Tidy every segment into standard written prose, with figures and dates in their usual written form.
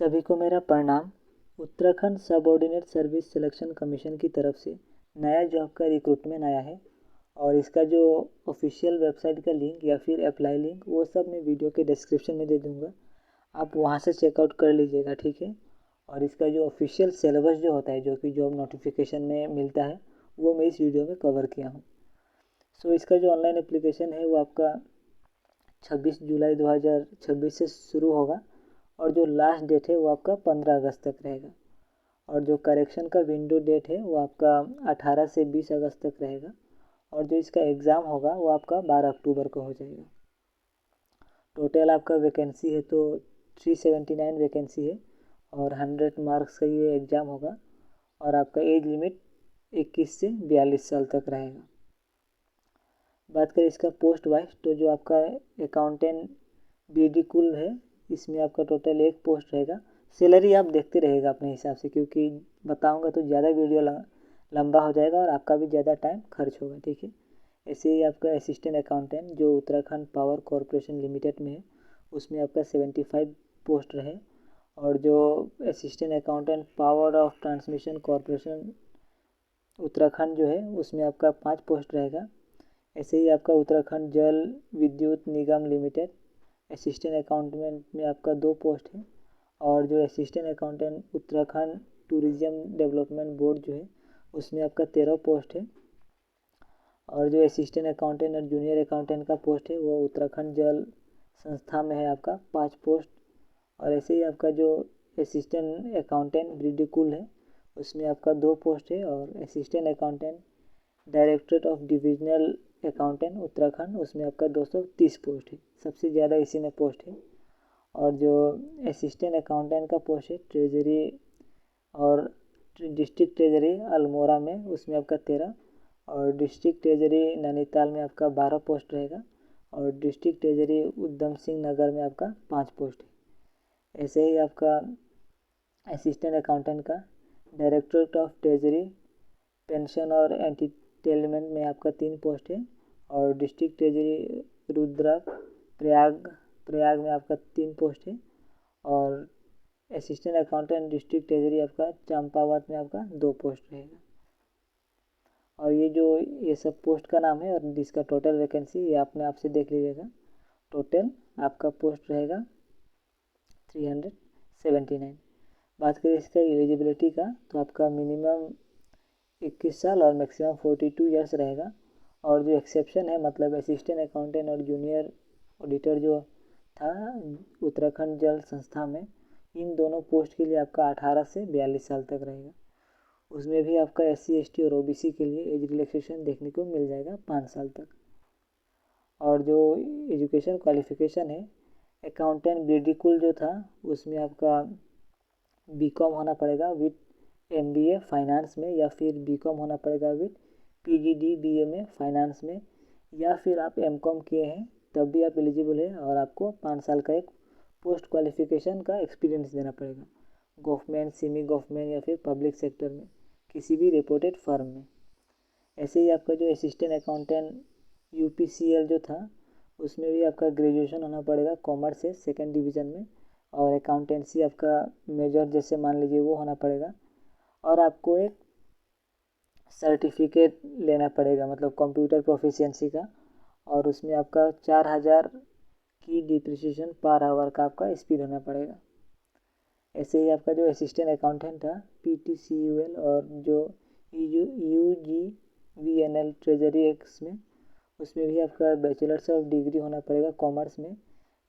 सभी को मेरा प्रणाम। Uttarakhand subordinate service selection commission की तरफ से नया जॉब का रिक्रूटमेंट आया है और इसका जो ऑफिशियल वेबसाइट का लिंक या फिर अप्लाई लिंक वो सब मैं वीडियो के डिस्क्रिप्शन में दे दूँगा। आप वहाँ से चेकआउट कर लीजिएगा, ठीक है। और इसका जो ऑफिशियल सिलेबस जो होता है, जो कि जॉब नोटिफिकेशन में मिलता है, वो मैं इस वीडियो में कवर किया हूँ। सो इसका जो ऑनलाइन एप्लीकेशन है वो आपका 26 जुलाई 2026 से शुरू होगा और जो लास्ट डेट है वो आपका 15 अगस्त तक रहेगा। और जो करेक्शन का विंडो डेट है वो आपका 18 से 20 अगस्त तक रहेगा। और जो इसका एग्ज़ाम होगा वो आपका 12 अक्टूबर को हो जाएगा। टोटल आपका वैकेंसी है तो 379 वैकेंसी है और 100 मार्क्स का ये एग्ज़ाम होगा। और आपका एज लिमिट 21 से 42 साल तक रहेगा। बात करें इसका पोस्ट वाइज, तो जो आपका अकाउंटेंट BD कुल है, इसमें आपका टोटल एक पोस्ट रहेगा। सैलरी आप देखते रहेगा अपने हिसाब से, क्योंकि बताऊंगा तो ज़्यादा वीडियो लंबा हो जाएगा और आपका भी ज़्यादा टाइम खर्च होगा, ठीक है। ऐसे ही आपका असिस्टेंट अकाउंटेंट जो उत्तराखंड पावर कॉरपोरेशन लिमिटेड में है, उसमें आपका 75 पोस्ट रहे। और जो assistant accountant power of transmission corporation Uttarakhand जो है, उसमें आपका 5 पोस्ट रहेगा। ऐसे ही आपका उत्तराखंड जल विद्युत निगम लिमिटेड असिस्टेंट अकाउंटेंट में आपका 2 पोस्ट है। और जो assistant accountant Uttarakhand tourism development board जो है, उसमें आपका 13 पोस्ट है। और जो असिस्टेंट अकाउंटेंट और जूनियर अकाउंटेंट का पोस्ट है वो उत्तराखंड जल संस्था में है आपका 5 पोस्ट। और ऐसे ही आपका जो असिस्टेंट अकाउंटेंट BD कुल है, उसमें आपका 2 पोस्ट है। और assistant accountant directorate of divisional accountant Uttarakhand, उसमें आपका 230 पोस्ट है। सबसे ज़्यादा इसी में पोस्ट है। और जो असिस्टेंट अकाउंटेंट का पोस्ट है ट्रेजरी और डिस्ट्रिक्ट ट्रेजरी अल्मोड़ा में, उसमें आपका 13। और डिस्ट्रिक्ट ट्रेजरी नैनीताल में आपका 12 पोस्ट रहेगा। और डिस्ट्रिक्ट ट्रेजरी उधम सिंह नगर में आपका 5 पोस्ट है। ऐसे ही आपका असिस्टेंट अकाउंटेंट का डायरेक्टरेट ऑफ ट्रेजरी पेंशन और एंटरटेनमेंट में आपका 3 पोस्ट है। और डिस्ट्रिक्ट ट्रेजरी रुद्रक प्रयाग में आपका 3 पोस्ट है। और असिस्टेंट अकाउंटेंट डिस्ट्रिक्ट ट्रेजरी आपका चंपावत में आपका 2 पोस्ट रहेगा। और ये सब पोस्ट का नाम है और जिसका टोटल वैकेंसी ये आपने आपसे देख लीजिएगा। टोटल आपका पोस्ट रहेगा 379। बात करें इसका एलिजिबिलिटी का, तो आपका मिनिमम 21 साल और मैक्सिमम 42 ईयर्स रहेगा। और जो एक्सेप्शन है, मतलब असिस्टेंट अकाउंटेंट और जूनियर ऑडिटर जो था उत्तराखंड जल संस्था में, इन दोनों पोस्ट के लिए आपका 18 से 42 साल तक रहेगा। उसमें भी आपका SC ST और OBC के लिए एज रिलैक्सेशन देखने को मिल जाएगा 5 साल तक। और जो एजुकेशन क्वालिफिकेशन है, अकाउंटेंट BD कुल जो था उसमें आपका BCom होना पड़ेगा विथ MBA फाइनेंस में, या फिर BCom होना पड़ेगा विथ PGD BA में फाइनेंस में, या फिर आप MCom किए हैं तब भी आप एलिजिबल है। और आपको 5 साल का एक पोस्ट क्वालिफिकेशन का एक्सपीरियंस देना पड़ेगा, गवर्नमेंट, सेमी गवर्नमेंट या फिर पब्लिक सेक्टर में किसी भी रिपोर्टेड फर्म में। ऐसे ही आपका जो असिस्टेंट अकाउंटेंट UPCL जो था, उसमें भी आपका ग्रेजुएशन होना पड़ेगा कॉमर्स से 2nd डिवीज़न में। और अकाउंटेंसी आपका मेजर जैसे मान लीजिए वो होना पड़ेगा। और आपको एक सर्टिफिकेट लेना पड़ेगा, मतलब कंप्यूटर प्रोफिशिएंसी का। और उसमें आपका 4000 की डिप्रिसिएशन पर आवर का आपका स्पीड होना पड़ेगा। ऐसे ही आपका जो असिस्टेंट अकाउंटेंट था PTCUL और जो UGVNL ट्रेजरी एक्स में, उसमें भी आपका बैचलर्स ऑफ डिग्री होना पड़ेगा कॉमर्स में,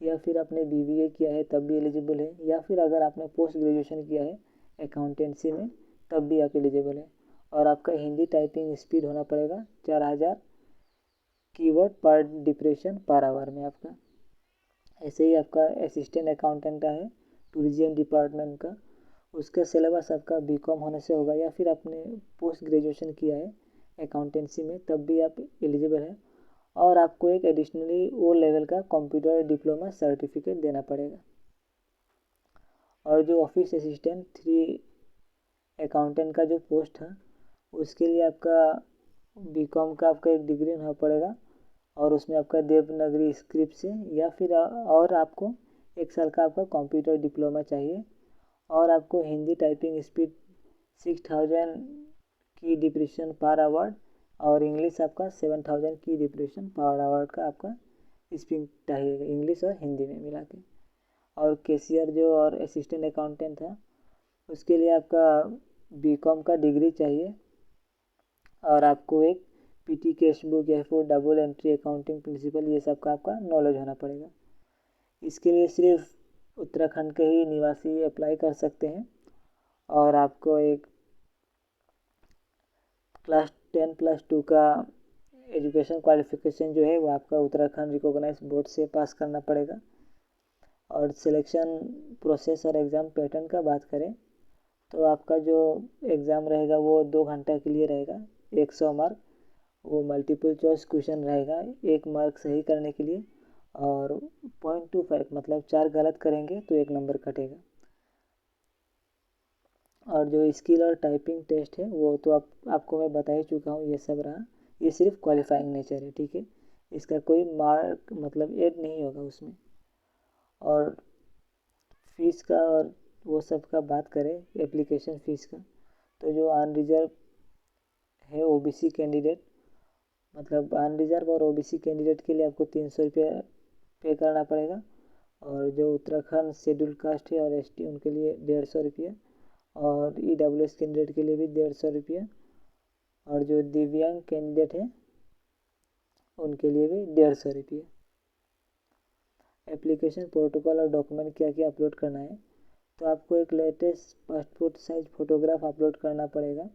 या फिर आपने BBA किया है तब भी एलिजिबल है, या फिर अगर आपने पोस्ट ग्रेजुएशन किया है अकाउंटेंसी में तब भी आप एलिजिबल है। और आपका हिंदी टाइपिंग स्पीड होना पड़ेगा 4000 कीवर्ड पर डिप्रेशन पर आवर में आपका। ऐसे ही आपका असिस्टेंट अकाउंटेंट का है टूरिज्म डिपार्टमेंट का, उसका सिलेबस आपका BCom होने से होगा, या फिर आपने पोस्ट ग्रेजुएशन किया है अकाउंटेंसी में तब भी आप एलिजिबल है। और आपको एक एडिशनली O लेवल का कंप्यूटर डिप्लोमा सर्टिफिकेट देना पड़ेगा। और जो ऑफिस असिस्टेंट 3 अकाउंटेंट का जो पोस्ट था, उसके लिए आपका BCom का आपका एक डिग्री होना पड़ेगा। और उसमें आपका देवनागरी स्क्रिप्ट से, या फिर और आपको 1 साल का आपका कंप्यूटर डिप्लोमा चाहिए। और आपको हिंदी टाइपिंग स्पीड 6000 की डिप्रेशन पर आवर और इंग्लिश आपका 7000 की डिप्रेशन पर आवर का आपका स्पीड चाहिए, इंग्लिश और हिंदी में मिला के। और कैशियर जो और असिस्टेंट अकाउंटेंट था उसके लिए आपका बीकॉम का डिग्री चाहिए और आपको एक पीटी कैश बुक या फिर डबल एंट्री अकाउंटिंग प्रिंसिपल ये सब का आपका नॉलेज होना पड़ेगा। इसके लिए सिर्फ उत्तराखंड के ही निवासी अप्लाई कर सकते हैं और आपको एक क्लास 10+2 का एजुकेशन क्वालिफिकेशन जो है वो आपका उत्तराखंड रिकॉग्नाइज बोर्ड से पास करना पड़ेगा। और सिलेक्शन प्रोसेस और एग्ज़ाम पैटर्न का बात करें तो आपका जो एग्ज़ाम रहेगा वो 2 घंटा के लिए रहेगा, 100 मार्क, वो मल्टीपल चॉइस क्वेश्चन रहेगा 1 मार्क सही करने के लिए और 0.25 मतलब 4 गलत करेंगे तो 1 नंबर कटेगा। और जो स्किल और टाइपिंग टेस्ट है वो तो आपको मैं बता ही चुका हूँ, ये सब रहा, ये सिर्फ क्वालिफाइंग नेचर है, ठीक है, इसका कोई मार्क मतलब ऐड नहीं होगा उसमें। और फीस का और वो सब का बात करें एप्लीकेशन फ़ीस का, तो जो अनरिजर्व है ओबीसी कैंडिडेट, मतलब अनरिजर्व और ओबीसी कैंडिडेट के लिए आपको 300 रुपये पे करना पड़ेगा। और जो उत्तराखंड शेड्यूल कास्ट है और एसटी उनके लिए 150 रुपये और ईडब्ल्यूएस कैंडिडेट के लिए भी 150 रुपये और जो दिव्यांग कैंडिडेट है उनके लिए भी 150 रुपये। एप्लीकेशन प्रोटोकॉल और डॉक्यूमेंट क्या क्या अपलोड करना है, तो आपको एक latest passport size photograph upload करना पड़ेगा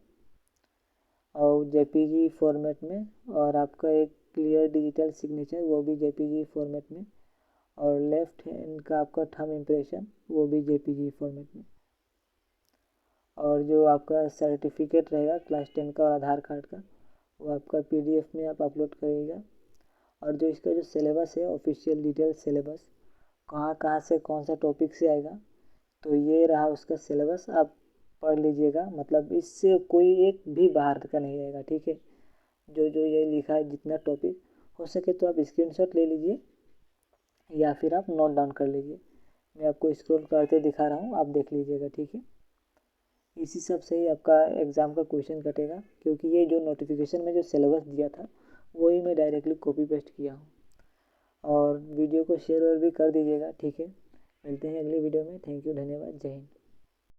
और जेपीजी फॉर्मेट में, और आपका एक क्लियर डिजिटल सिग्नेचर वो भी जेपीजी फॉर्मेट में, और लेफ्ट हैंड का आपका थंब इम्प्रेशन वो भी जेपीजी फॉर्मेट में। और जो आपका सर्टिफिकेट रहेगा क्लास 10 का और आधार कार्ड का वो आपका पीडीएफ में आप अपलोड करिएगा। और जो इसका जो सिलेबस है ऑफिशियल डिटेल सिलेबस, कहाँ कहाँ से कौन सा टॉपिक से आएगा, तो ये रहा उसका सिलेबस, आप पढ़ लीजिएगा, मतलब इससे कोई एक भी बाहर का नहीं आएगा, ठीक है। जो जो ये लिखा है जितना टॉपिक हो सके तो आप स्क्रीनशॉट ले लीजिए या फिर आप नोट डाउन कर लीजिए, मैं आपको स्क्रॉल करके दिखा रहा हूँ, आप देख लीजिएगा, ठीक है। इसी सब से ही आपका एग्ज़ाम का क्वेश्चन कटेगा, क्योंकि ये जो नोटिफिकेशन में जो सिलेबस दिया था वही मैं डायरेक्टली कॉपी पेस्ट किया हूँ। और वीडियो को शेयर और भी कर दीजिएगा, ठीक है। मिलते हैं अगली वीडियो में, थैंक यू, धन्यवाद, जय हिंद।